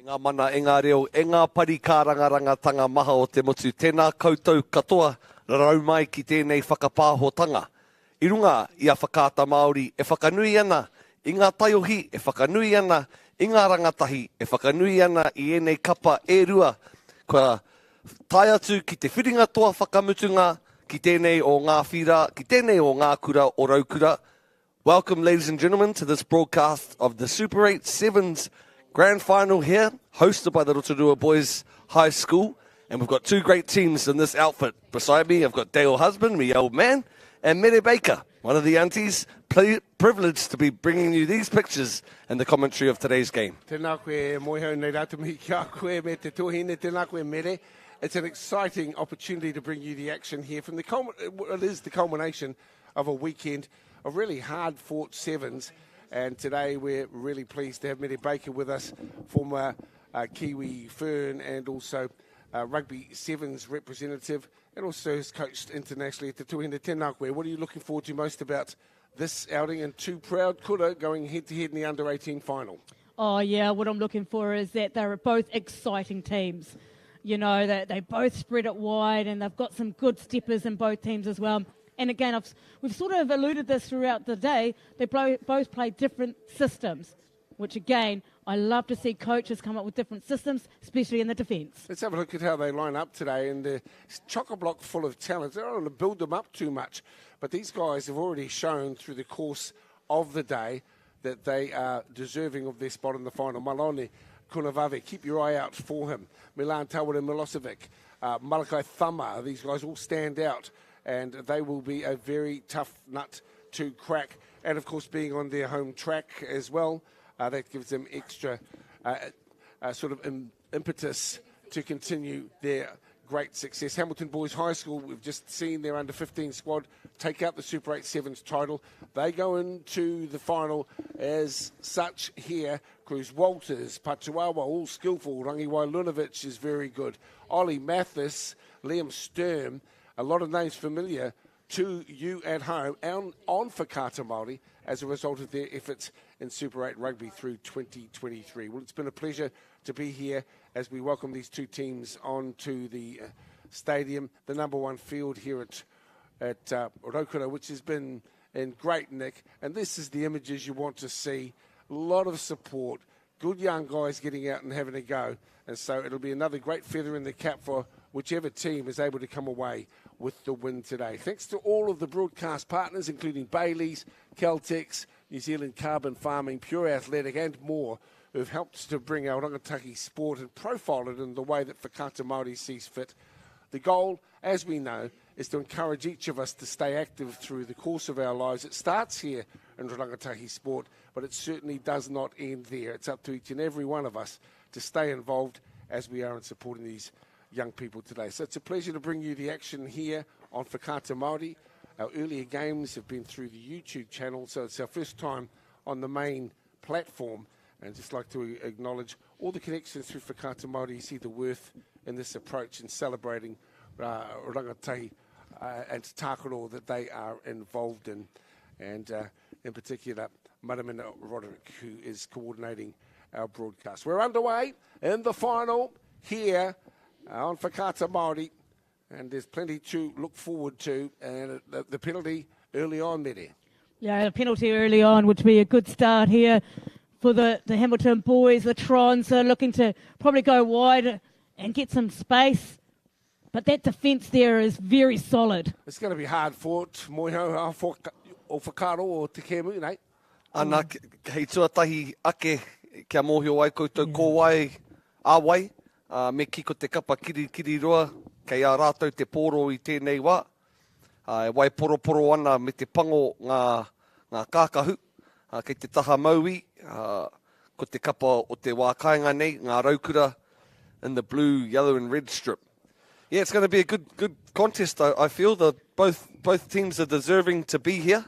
Ngā mana, ngā reo, ngā pari kā rangarangatanga maha o te motu. Tēnā koutou katoa, rarau mai ki tēnei whakapāhotanga. I runga i a whakaata Māori e whakanui ana, i ngā taiohi e whakanui ana, i ngā rangatahi e whakanui ana i enei kapa e rua. Kua tai atu ki te whiringa toa whakamutunga, ki tēnei o ngā whira, ki tēnei o ngā kura o raukura. Welcome, ladies and gentlemen, to this broadcast of the Super 8 7's Grand Final here, hosted by the Rotorua Boys High School. And we've got two great teams in this outfit. Beside me, I've got Dale Husband, my old man, and Mere Baker, one of the aunties, privileged to be bringing you these pictures and the commentary of today's game. Tēnā koe moihau nei ratu mihi kia koe me te tohine, tēnā koe Mere. It's an exciting opportunity to bring you the action here from it is the culmination of a weekend of really hard-fought sevens. And today we're really pleased to have Mere Baker with us, former Kiwi Fern and also Rugby Sevens representative, and also has coached internationally at the Tuhinda Tēnā koe. What are you looking forward to most about this outing and two proud kura going head-to-head in the under-18 final? Oh, yeah, what I'm looking for is that they're both exciting teams. You know, they both spread it wide and they've got some good steppers in both teams as well. And again, we've sort of alluded this throughout the day, they both play different systems, which again, I love to see coaches come up with different systems, especially in the defence. Let's have a look at how they line up today, and they're chock-a-block full of talent. They don't want to build them up too much, but these guys have already shown through the course of the day that they are deserving of their spot in the final. Malone Kunavave, keep your eye out for him. Milan Tawara Milosevic, Malakai Thama, these guys all stand out, and they will be a very tough nut to crack. And, of course, being on their home track as well, that gives them extra sort of impetus to continue their great success. Hamilton Boys High School, we've just seen their under-15 squad take out the Super 8 Sevens title. They go into the final as such here. Cruz Walters, Patuawa, all skillful. Rangiwai Lunovic is very good. Ollie Mathis, Liam Sturm, a lot of names familiar to you at home and on Whakaata Māori as a result of their efforts in Super 8 Rugby through 2023. Well, it's been a pleasure to be here as we welcome these two teams onto the stadium, the number one field here at Rotorua, which has been in great nick. And this is the images you want to see. A lot of support, good young guys getting out and having a go. And so it'll be another great feather in the cap for whichever team is able to come away with the win today. Thanks to all of the broadcast partners, including Bailey's, Caltex, New Zealand Carbon Farming, Pure Athletic, and more, who've helped to bring our rangatahi sport and profile it in the way that Whakaata Māori sees fit. The goal, as we know, is to encourage each of us to stay active through the course of our lives. It starts here in rangatahi sport, but it certainly does not end there. It's up to each and every one of us to stay involved as we are in supporting these young people today. So it's a pleasure to bring you the action here on Whakaata Māori. Our earlier games have been through the YouTube channel, so it's our first time on the main platform. And I'd just like to acknowledge all the connections through Whakaata Māori. You see the worth in this approach in celebrating rangatahi and tākaro that they are involved in. And in particular, Maramina Roderick, who is coordinating our broadcast. We're underway in the final here on Whakaata Māori, and there's plenty to look forward to, and the penalty early on, Mere. Yeah, the penalty early on would be a good start here for the Hamilton boys. The Trons are looking to probably go wide and get some space, but that defence there is very solid. It's going to be hard fought, moiho o whakaro o te kemu, nei? Ana, hei tuatahi ake kia mōhio ai koutou kōwai āwai. Me kiko te kapa kiri roa, kei a rātou te pōro i tēnei wā. Wai poro ana me te pango ngā kākahu, kei te taha maui, ko te kapa o te wā kāinga nei, ngā raukura in the blue, yellow and red strip. Yeah, it's going to be a good contest. I feel that both teams are deserving to be here.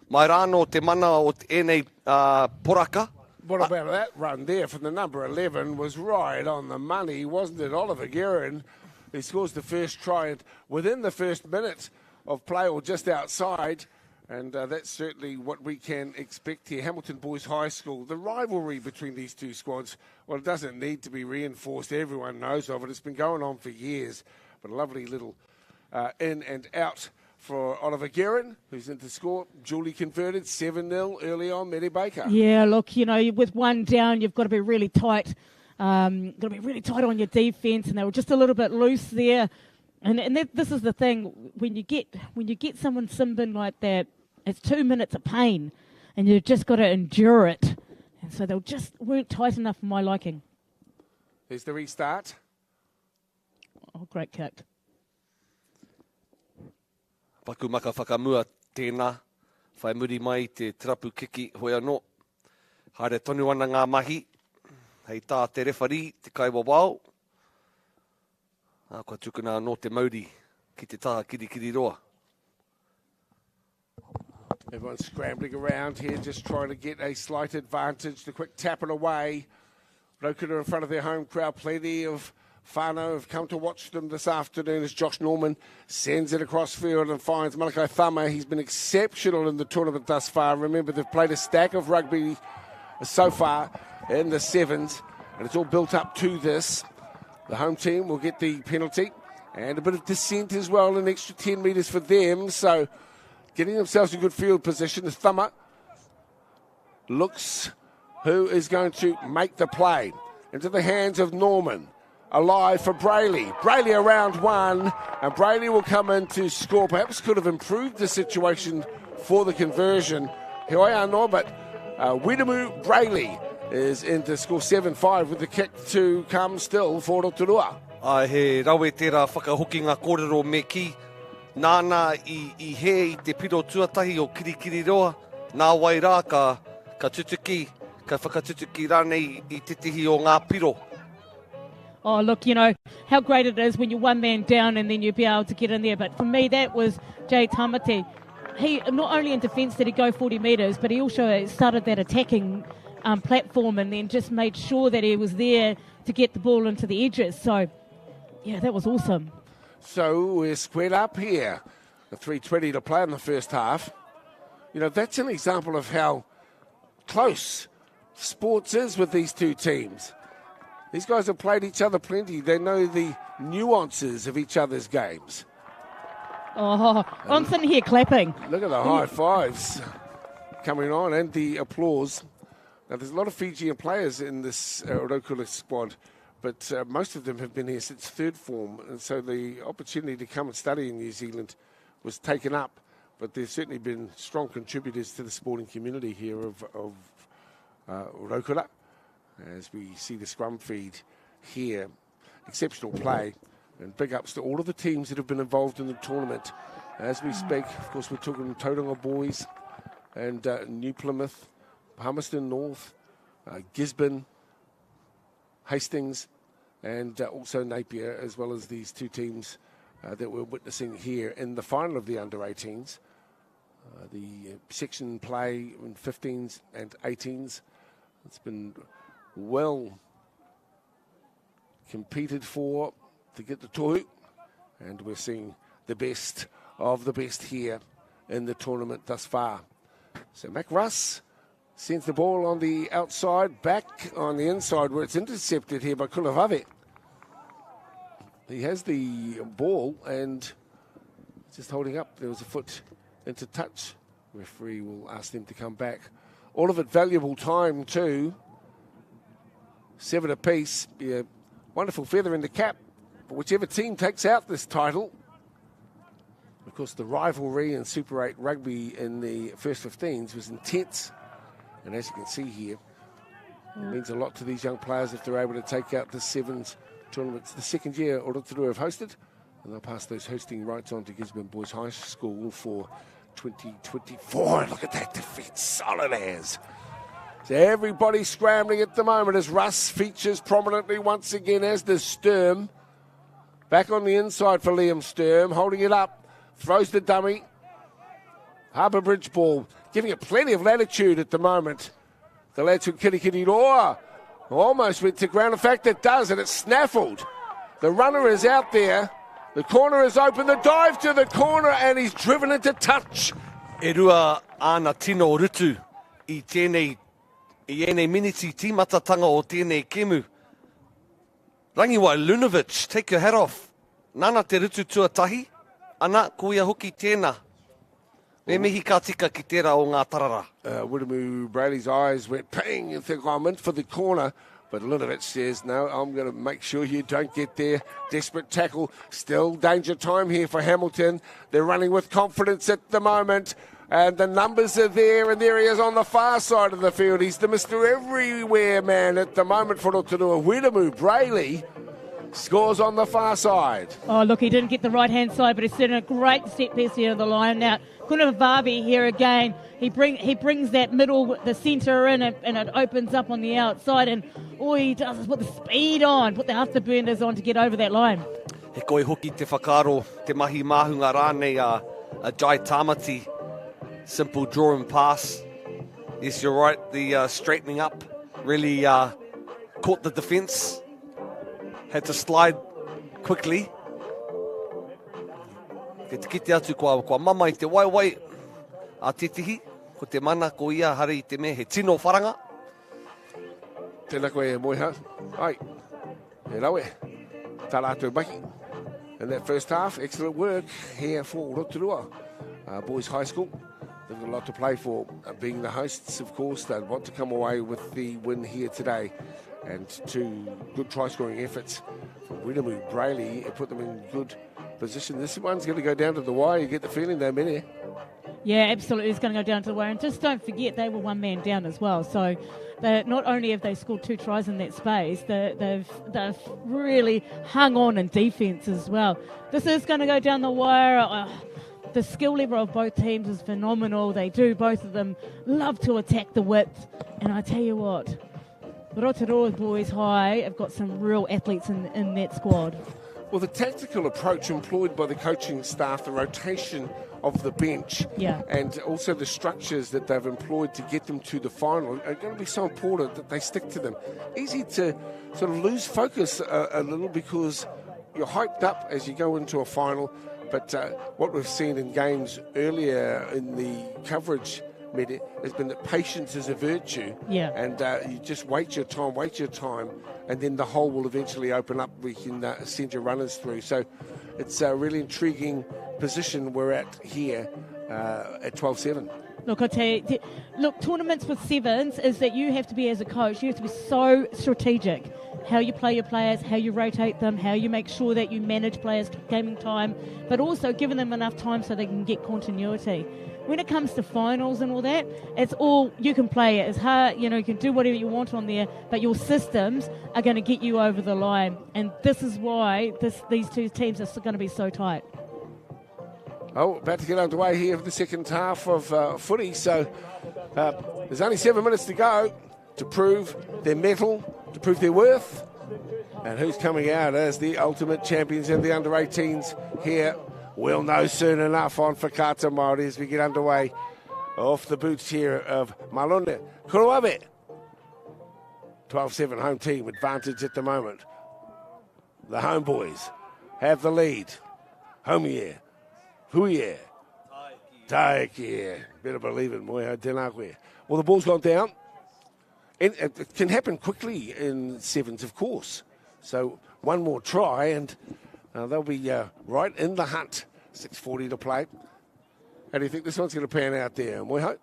Mai rāno te mana o te enei poraka. What about that run there from the number 11 was right on the money, wasn't it? Oliver Guerin, he scores the first try, and within the first minute of play, or just outside, And that's certainly what we can expect here. Hamilton Boys High School, the rivalry between these two squads, well, it doesn't need to be reinforced. Everyone knows of it. It's been going on for years. But a lovely little in and out for Oliver Guerin, who's into score. Julie converted 7-0 early on, Mary Baker. Yeah, look, you know, with one down, you've got to be really tight. Got to be really tight on your defence, and they were just a little bit loose there. And this is the thing, when you get someone simbin like that, it's 2 minutes of pain, and you've just got to endure it. And so they weren't tight enough for my liking. There's the restart. Oh, great kick. Paku maka whakamua tēnā, whai muri mai te trapu kiki hoi anō. Haere tonu ana ngā mahi, hei tā te referee, te kaiwa wao. Kua tukuna anō te mauri ki te taha kirikiri roa. Everyone's scrambling around here, just trying to get a slight advantage. The quick tap it away. Rotorua in front of their home crowd. Plenty of whānau have come to watch them this afternoon as Josh Norman sends it across field and finds Malakai Thama. He's been exceptional in the tournament thus far. Remember, they've played a stack of rugby so far in the sevens, and it's all built up to this. The home team will get the penalty and a bit of descent as well, an extra 10 metres for them. So getting themselves in good field position. The Thummer looks who is going to make the play. Into the hands of Norman. Alive for Brayley. Brayley around one, and Brayley will come in to score. Perhaps could have improved the situation for the conversion. Here I are now, but Widamu Brayley is in to score 7-5 with the kick to come still for Rotorua. Ai he rawe tērā whakahoki ngā kōrero me ki. Nāna i he i te piro tuatahi o kirikiri roa. Nā wai rā ka tutuki, ka whakatutuki rānei i titihi o ngā piro. Oh, look, you know, how great it is when you're one man down and then you'll be able to get in there. But for me, that was Jay Tamati. He, not only in defence did he go 40 metres, but he also started that attacking platform and then just made sure that he was there to get the ball into the edges. So, yeah, that was awesome. So we're squared up here. The 3:20 to play in the first half. You know, that's an example of how close sports is with these two teams. These guys have played each other plenty. They know the nuances of each other's games. Oh, I'm sitting here clapping. Look at the high fives coming on and the applause. Now, there's a lot of Fijian players in this Rotorua squad, but most of them have been here since third form, and so the opportunity to come and study in New Zealand was taken up. But there's certainly been strong contributors to the sporting community here of Rotorua. As we see the scrum feed here, exceptional play, and big ups to all of the teams that have been involved in the tournament. As we speak, of course, we're talking Tauranga Boys and New Plymouth, Palmerston North, Gisborne, Hastings, and also Napier, as well as these two teams that we're witnessing here in the final of the under-18s. The section play in 15s and 18s. It's been well competed for to get the tohu, and we're seeing the best of the best here in the tournament thus far. So Mac Russ sends the ball on the outside, back on the inside where it's intercepted here by Kulavave. He has the ball and just holding up. There was a foot into touch. Referee will ask them to come back. All of it valuable time too. 7 apiece. Be a wonderful feather in the cap for whichever team takes out this title. Of course, the rivalry in Super 8 rugby in the first 15s was intense. And as you can see here, it means a lot to these young players if they're able to take out the Sevens tournament. It's the second year Rotorua have hosted, and they'll pass those hosting rights on to Gisborne Boys High School for 2024. Look at that defence, solid as. So everybody scrambling at the moment as Russ features prominently once again, as does Sturm. Back on the inside for Liam Sturm, holding it up, throws the dummy. Harbour Bridge ball, giving it plenty of latitude at the moment. The lads from Kirikiriroa almost went to ground. In fact, it does, and it's snaffled. The runner is out there. The corner is open. The dive to the corner, and he's driven into touch. E rua ana tino rutu I tēnei miniti tīmatatanga o tēnei kemu. Rangiwai Lunovic, take your hat off. Nana te rutu tuatahi, ana kuia hoki tēnā. Me mihi ka tika ki tērā o ngā tarara. Wiremu Brayley's eyes went ping and think I'm in for the corner. But Lunovic says, no, I'm going to make sure you don't get there. Desperate tackle. Still danger time here for Hamilton. They're running with confidence at the moment. And the numbers are there, and there he is on the far side of the field. He's the Mr. Everywhere man at the moment for Rotorua. Wiremu Brayley scores on the far side. Oh, look, he didn't get the right-hand side, but he's done a great set piece here of the line. Now, Kunavavi here again. He brings that middle, the centre in, and it opens up on the outside. And all he does is put the speed on, put the afterburners on to get over that line. He koe hoki te whakaro, te mahi mahunga rānei a Jai Tamati. Simple draw and pass. Yes, you're right, the straightening up really caught the defence. Had to slide quickly. Ke te kite atu kua mama I te waiwai a tetihi, ko te mana ko ia hare I te me he tino wharanga. Tēnā koe e moiha. Ai, he rawe. Tā rātou maki. In that first half, excellent work here for Rotorua Boys High School. They've got a lot to play for. Being the hosts, of course, they want to come away with the win here today. And two good try-scoring efforts from Wiremu Brayley put them in good position. This one's going to go down to the wire. You get the feeling they're many. Yeah, absolutely. It's going to go down to the wire. And just don't forget, they were one man down as well. So not only have they scored 2 tries in that space, they've really hung on in defence as well. This is going to go down the wire. The skill level of both teams is phenomenal. They do, both of them, love to attack the width. And I tell you what, Rotorua Boys High have got some real athletes in that squad. Well, the tactical approach employed by the coaching staff, the rotation of the bench, and also the structures that they've employed to get them to the final are going to be so important that they stick to them. Easy to sort of lose focus a little because you're hyped up as you go into a final. But what we've seen in games earlier in the coverage has been that patience is a virtue. Yeah. And you just wait your time, and then the hole will eventually open up. We can send your runners through. So it's a really intriguing position we're at here at 12-7. Look, I tell you, tournaments with sevens is that you have to be, as a coach, you have to be so strategic. How you play your players, how you rotate them, how you make sure that you manage players' gaming time, but also giving them enough time so they can get continuity. When it comes to finals and all that, it's all, you can play it as hard, you can do whatever you want on there, but your systems are going to get you over the line. And this is why these two teams are going to be so tight. Oh, about to get underway here for the second half of footy. So there's only 7 minutes to go to prove their mettle, to prove their worth. And who's coming out as the ultimate champions in the under-18s here? We'll know soon enough on Whakata Māori as we get underway off the boots here of Malone Kuruabe. 12-7 home team advantage at the moment. The homeboys have the lead. Homie, Huie, Taiki. Better believe it, Moya Denakwe. Well, the ball's gone down. And it can happen quickly in sevens, of course. So one more try and they'll be right in the hunt. 6:40 to play. How do you think this one's going to pan out there, Moiho?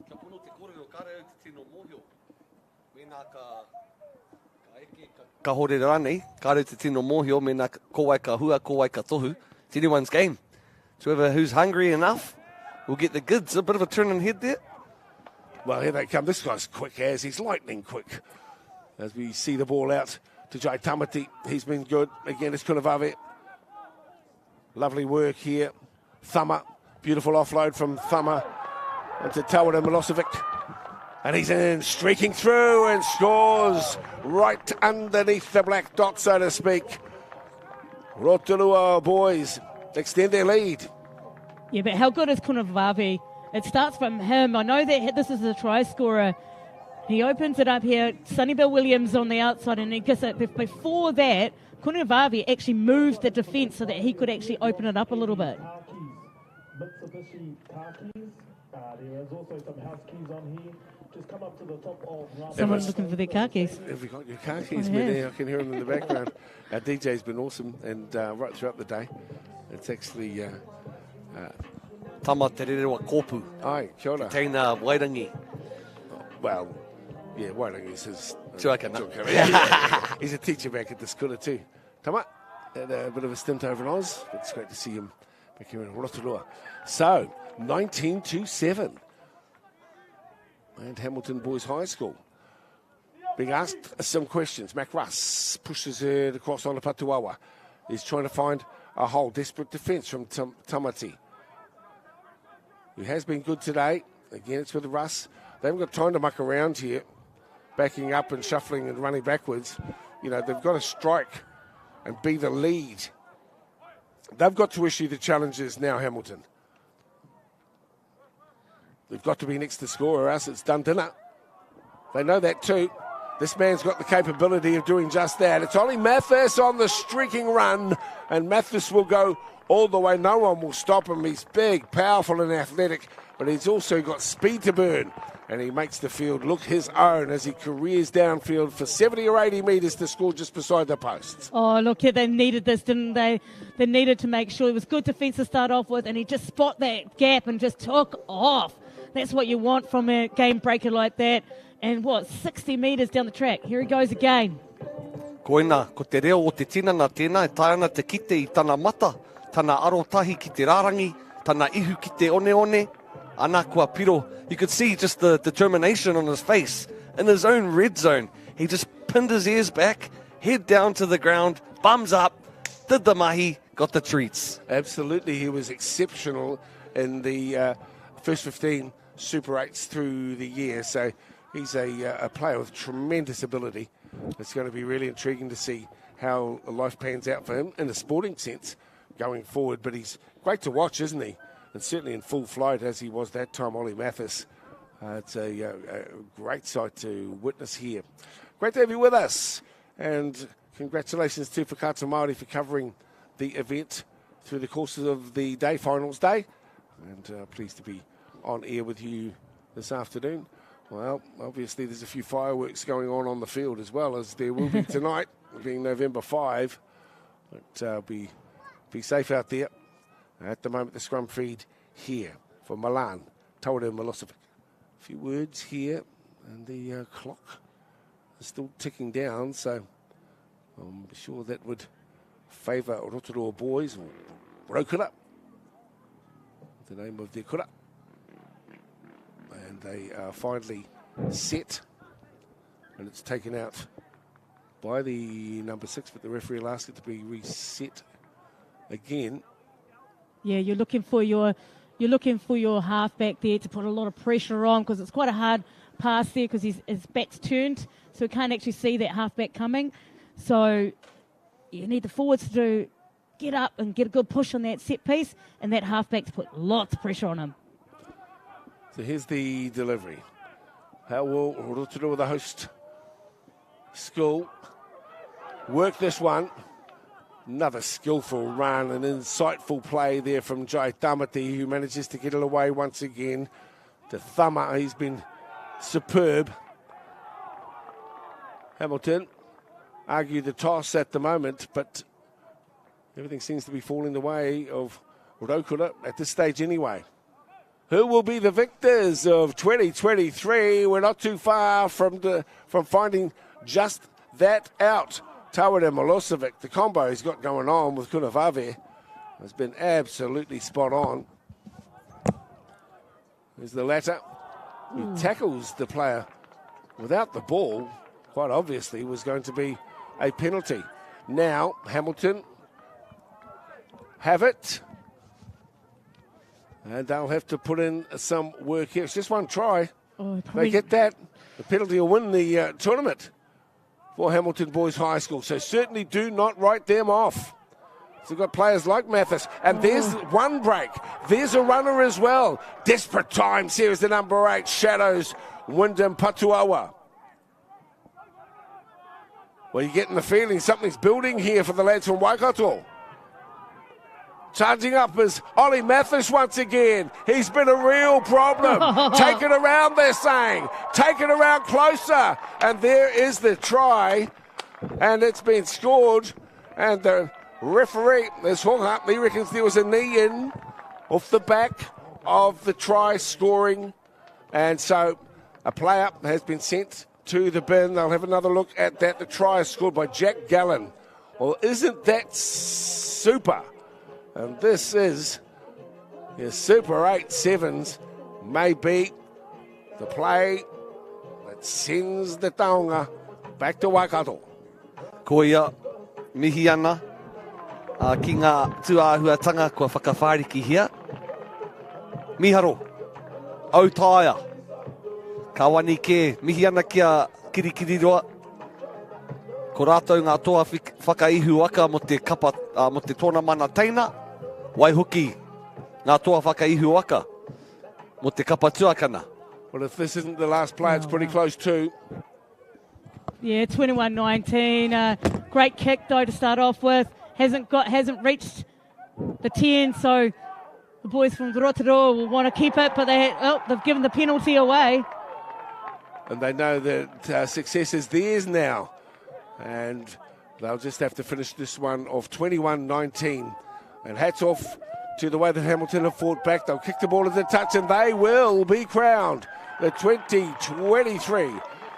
Ka hore rane, ka rau te tino mōhio, me nā kowai ka hua, kowai ka tohu. It's anyone's game. So who's hungry enough will get the goods. A bit of a turn and head there. Well, here they come. This guy's quick he's lightning quick. As we see the ball out to Jai Tamati. He's been good. Again, it's Kunavave. Lovely work here. Thummer. Beautiful offload from Thummer into Tawara Milosevic. And he's in, streaking through and scores right underneath the black dot, so to speak. Rotorua Boys extend their lead. Yeah, but how good is Kunavavi? It starts from him. I know that this is a try scorer. He opens it up here. Sonny Bill Williams on the outside, and he gets it. Before that, Kunavavi actually moved the defence so that he could actually open it up a little bit. There is also some house keys on here. Just come up to the top of... Someone's looking for their car keys. Have you got your car keys? Yeah. I can hear them in the background. Our DJ's been awesome, and right throughout the day. It's actually... Tama te rerewa kōpū. Ai, kia ora. Teina Wairangi. Well, yeah, Wairangi's his... Tuakana. He's a teacher back at the school too. Tama, had a bit of a stint over in Oz, but it's great to see him back here in Rotorua. So, 19-7. And Hamilton Boys High School. Being asked some questions. Mac Russ pushes it across on the Patuawa. He's trying to find a hole. Desperate defence from Tamati, who has been good today. Again, it's with Russ. They haven't got time to muck around here, backing up and shuffling and running backwards. You know, they've got to strike and be the lead. They've got to issue the challenges now, Hamilton. They've got to be next to score or else it's done dinner. They know that too. This man's got the capability of doing just that. It's Ollie Mathis on the streaking run, and Mathis will go all the way. No one will stop him. He's big, powerful and athletic, but he's also got speed to burn, and he makes the field look his own as he careers downfield for 70 or 80 metres to score just beside the posts. Oh, look, they needed this, didn't they? They needed to make sure it was good defence to start off with, and he just spot that gap and just took off. That's what you want from a game breaker like that. And 60 metres down the track. Here he goes again. Koina, ko te reo o te tinana tēnā, e tae ana te kite I tana mata, tana arotahi ki te rarangi, tana ihu ki te one, ana kua piro. You could see just the determination on his face. In his own red zone, he just pinned his ears back, head down to the ground, bums up, did the mahi, got the treats. Absolutely, he was exceptional in the first 15 Super 8s through the year, so he's a player with tremendous ability. It's going to be really intriguing to see how life pans out for him in a sporting sense going forward, but he's great to watch, isn't he? And certainly in full flight as he was that time, Ollie Mathis. It's a great sight to witness here. Great to have you with us, and congratulations to Whakata Māori for covering the event through the course of the day, finals day, and pleased to be on air with you this afternoon. Well, obviously there's a few fireworks going on the field as well as there will be tonight, being November 5. But be safe out there. At the moment, the scrum feed here for Milan, Tauranga Milosevic. A few words here, and the clock is still ticking down, so I'm sure that would favour Rotorua Boys, or Rotorua, the name of their kura. And they are finally set, and it's taken out by the number 6, but the referee will ask it to be reset again. Yeah, you're looking for your halfback there to put a lot of pressure on, because it's quite a hard pass there because his back's turned, so he can't actually see that halfback coming. So you need the forwards to get up and get a good push on that set piece, and that halfback to put lots of pressure on him. So here's the delivery. How will Rotorua, the host school, work this one? Another skillful run and insightful play there from Jai Tamati, who manages to get it away once again. To Thama, he's been superb. Hamilton argue the toss at the moment, but everything seems to be falling the way of Rotorua at this stage anyway. Who will be the victors of 2023? We're not too far from finding just that out. Tauranga Milosevic, the combo he's got going on with Kunavave has been absolutely spot on. There's the latter. He tackles the player without the ball. Quite obviously was going to be a penalty. Now Hamilton have it. And they'll have to put in some work here. It's just one try. They get that. The penalty will win the tournament for Hamilton Boys High School. So certainly do not write them off. So you've got players like Mathis. And there's one break. There's a runner as well. Desperate times here as the number 8 shadows Wyndham Patuawa. Well, you're getting the feeling something's building here for the lads from Waikato. Charging up is Ollie Mathis once again. He's been a real problem. Take it around, they're saying. Take it around closer. And there is the try. And it's been scored. And the referee is hung up. He reckons there was a knee in off the back of the try scoring. And so a player has been sent to the bin. They'll have another look at that. The try is scored by Jack Gallen. Well, isn't that super? And this is your Super 8 Sevens, may be the play that sends the taonga back to Waikato. Ko ia, mihi ana, ki ngā tuāhuatanga kua whakawhāriki hia. Miharo, au tāia, ka wani ke, mihi ana kia kirikiri roa. Ko rātou ngā toa whakaihu aka mo te kapa, mo te tōna mana teina, waihoki ngā toa whakaihu aka mo te kapa tuakana. Well, if this isn't the last play, it's pretty close too. Yeah, 21-19. Great kick though to start off with. Hasn't reached the 10, so the boys from Rotorua will want to keep it, but they've given the penalty away. And they know that success is theirs now. And they'll just have to finish this one off 21-19. And hats off to the way that Hamilton have fought back. They'll kick the ball into touch and they will be crowned the 2023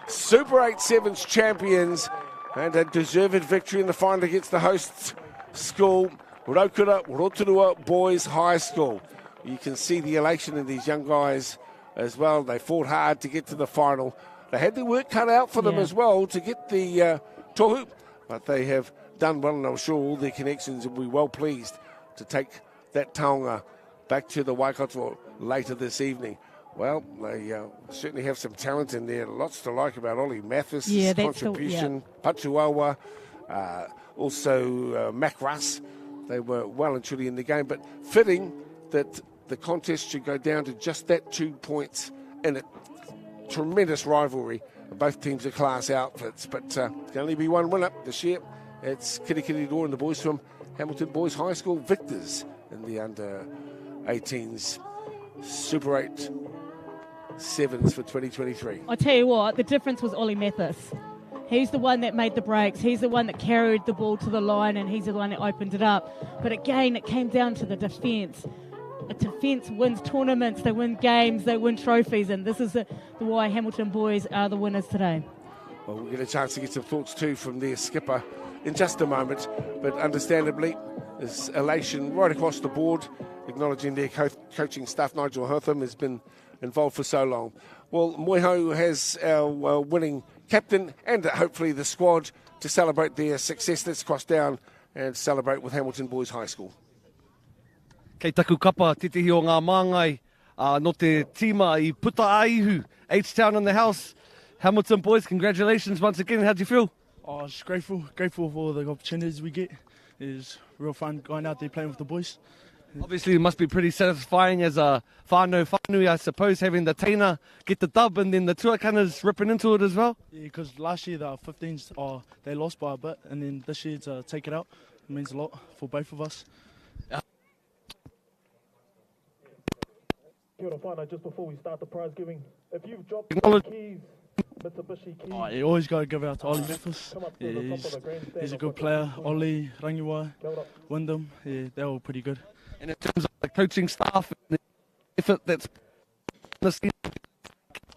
Super 8 Sevens champions, and a deserved victory in the final against the hosts school, Rotorua Boys High School. You can see the elation in these young guys as well. They fought hard to get to the final. They had their work cut out for them as well to get the tohu, but they have done well, and I'm sure all their connections will be well pleased to take that taonga back to the Waikato later this evening. Well, they certainly have some talent in there. Lots to like about Ollie Mathis' contribution. Pachuawa, also Mac Russ. They were well and truly in the game, but fitting that the contest should go down to just that 2 points in a tremendous rivalry. Both teams are class outfits, but there can only be one winner this year. It's Kirikiri and the boys from Hamilton Boys High School, victors in the under-18s Super 8 Sevens for 2023. I tell you what, the difference was Ollie Mathis. He's the one that made the breaks. He's the one that carried the ball to the line, and he's the one that opened it up. But again, it came down to the defence. A defence wins tournaments, they win games, they win trophies, and this is the why Hamilton boys are the winners today. Well, we'll get a chance to get some thoughts too from their skipper in just a moment, but understandably, there's elation right across the board, acknowledging their coaching staff. Nigel Hertham has been involved for so long. Well, Moiho has our winning captain and hopefully the squad to celebrate their success. Let's cross down and celebrate with Hamilton Boys High School. Kei taku kapa, titihi o ngā māngai, no te tīma I puta aihu, H-Town in the house. Hamilton boys, congratulations once again. How'd you feel? Oh, just grateful for the opportunities we get. It's real fun going out there playing with the boys. Obviously, it must be pretty satisfying as a whānau whānui, I suppose, having the teina get the dub and then the tuakanas ripping into it as well. Yeah, because last year the 15s, they lost by a bit, and then this year to take it out, it means a lot for both of us. Kia ora whānau, just before we start the prize giving, if you've dropped keys, Mitsubishi keys... Oh, you always got to give out to Ollie Mathis. Yeah, he's a good player. Ollie, Rangiwa, Wyndham, yeah, they're all pretty good. And in terms of the coaching staff and the effort that's...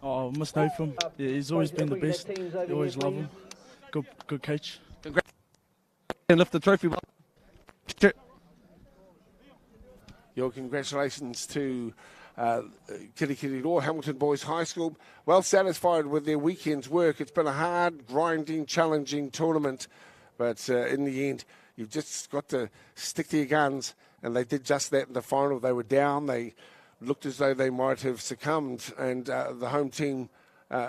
Oh, must know from. Yeah, he's always been the best. You always love him. Good coach. Congrats. And lift the trophy. Your congratulations to Kirikiri Hamilton Boys High School. Well satisfied with their weekend's work. It's been a hard, grinding, challenging tournament. But in the end, you've just got to stick to your guns. And they did just that in the final. They were down. They looked as though they might have succumbed. And the home team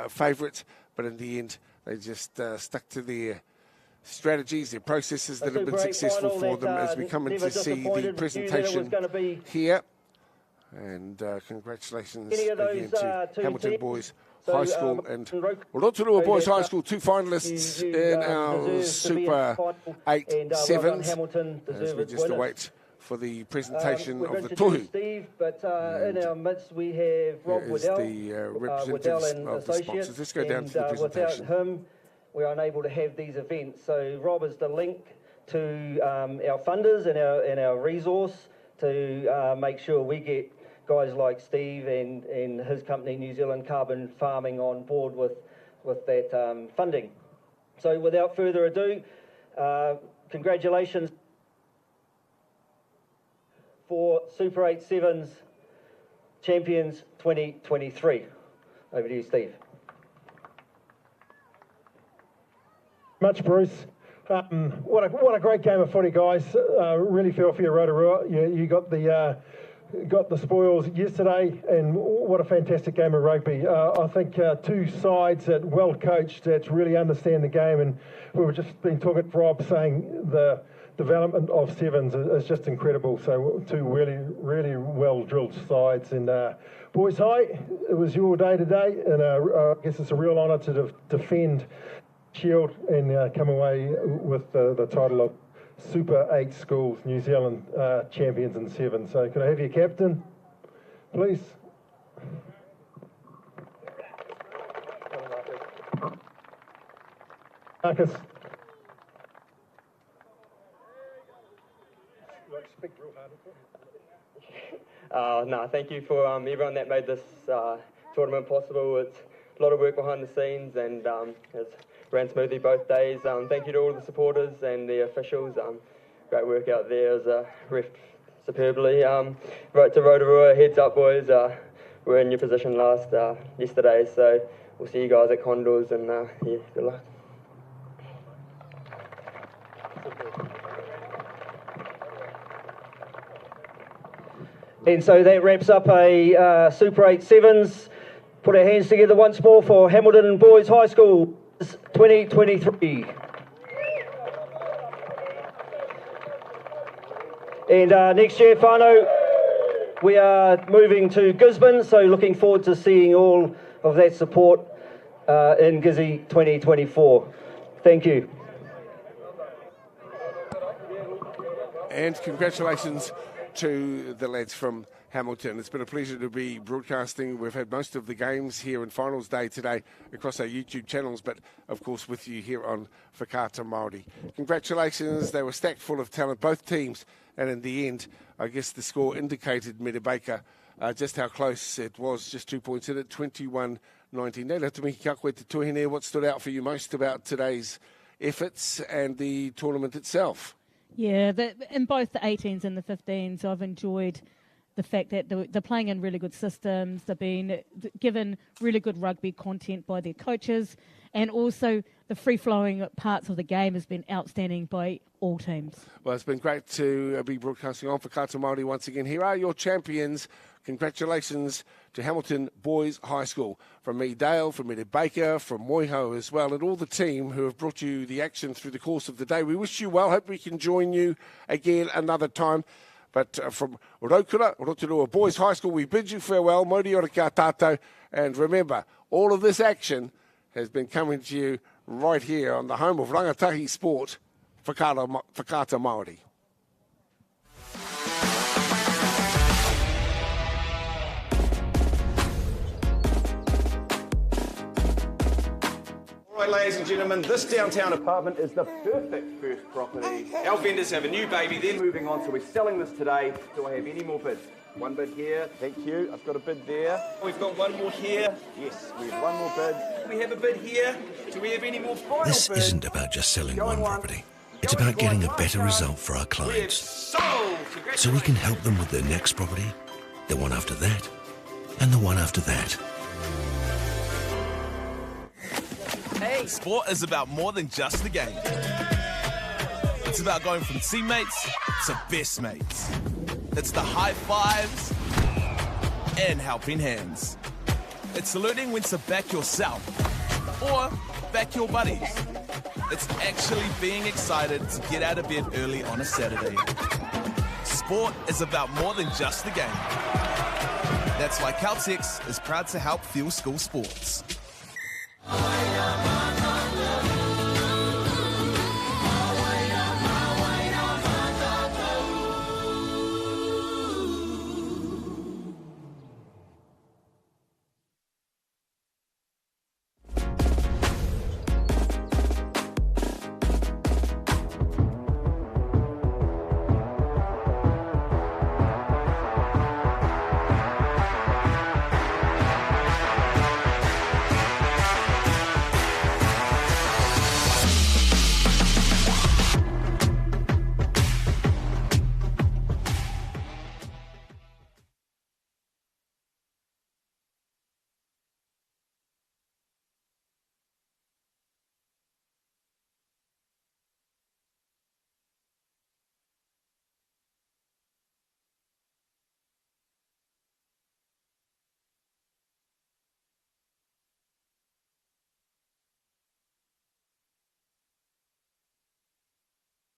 favourites. But in the end, they just stuck to their strategies, their processes that have been successful for them as we come in to see the presentation here. And congratulations again to Hamilton Boys High School and Rotorua Boys High School, two finalists in our Super 8 Sevens, as we just await for the presentation We've of the introduced tohu. Steve, but in our midst we have Rob Here is Waddell, the representatives Waddell and of the Associates, sponsors. Let's go down to the and presentation. without him, we're unable to have these events. So Rob is the link to our funders and our resource to make sure we get guys like Steve and his company, New Zealand Carbon Farming, on board with that funding. So without further ado, congratulations for Super 8 Sevens Champions 2023. Over to you, Steve. Much, Bruce. What a great game of footy, guys. Really feel for you, Rotorua. You got the spoils yesterday, and what a fantastic game of rugby. I think two sides that well coached, that really understand the game, and we were just been talking to Rob saying the development of Sevens is just incredible. So two really well drilled sides. And Boys High, it was your day today, and I guess it's a real honour to defend Shield and come away with the title of Super 8 Schools New Zealand Champions in Sevens. So can I have your captain, please? Marcus. No, thank you for everyone that made this tournament possible. It's a lot of work behind the scenes, and it's ran smoothly both days. Thank you to all the supporters and the officials. Great work out there as ref superbly. Right to Rotorua, heads up, boys. We're in your position yesterday, so we'll see you guys at Condors, and yeah, good luck. And so that wraps up a Super 8 Sevens. Put our hands together once more for Hamilton Boys High School 2023. And next year, whānau, we are moving to Gisborne, so looking forward to seeing all of that support in Gizzy 2024. Thank you. And congratulations to the lads from Hamilton. It's been a pleasure to be broadcasting. We've had most of the games here in finals day today across our YouTube channels, but of course with you here on Whakaata Māori. Congratulations. They were stacked full of talent, both teams, and in the end, I guess the score indicated Medebaka just how close it was, just 2 points in it, 21-19. Neila Tamiki ka koe te tuahine, what stood out for you most about today's efforts and the tournament itself? Yeah, in both the 18s and the 15s, I've enjoyed the fact that they're playing in really good systems, they're being given really good rugby content by their coaches, and also the free-flowing parts of the game has been outstanding by all teams. Well, it's been great to be broadcasting on Whakaata Māori once again. Here are your champions. Congratulations to Hamilton Boys High School. From me, Dale, from Ed Baker, from Moiho as well, and all the team who have brought you the action through the course of the day. We wish you well. Hope we can join you again another time. But from Rotorua Boys High School, we bid you farewell. Mori ora kia tātou. And remember, all of this action has been coming to you right here on the home of rangatahi sport, Whakaata Māori. All right, ladies and gentlemen, this downtown apartment is the perfect first property. Our vendors have a new baby, then moving on, so we're selling this today. Do I have any more bids? One bid here, thank you. I've got a bid there. We've got one more here. Yes, we have one more bid. We have a bid here. Do we have any more final bids? This isn't about just selling one property. It's about getting a better result for our clients. So we can help them with their next property, the one after that, and the one after that. Hey, sport is about more than just the game. It's about going from teammates to best mates. It's the high fives and helping hands. It's saluting when to back yourself or back your buddies. It's actually being excited to get out of bed early on a Saturday. Sport is about more than just the game. That's why Caltex is proud to help fuel school sports.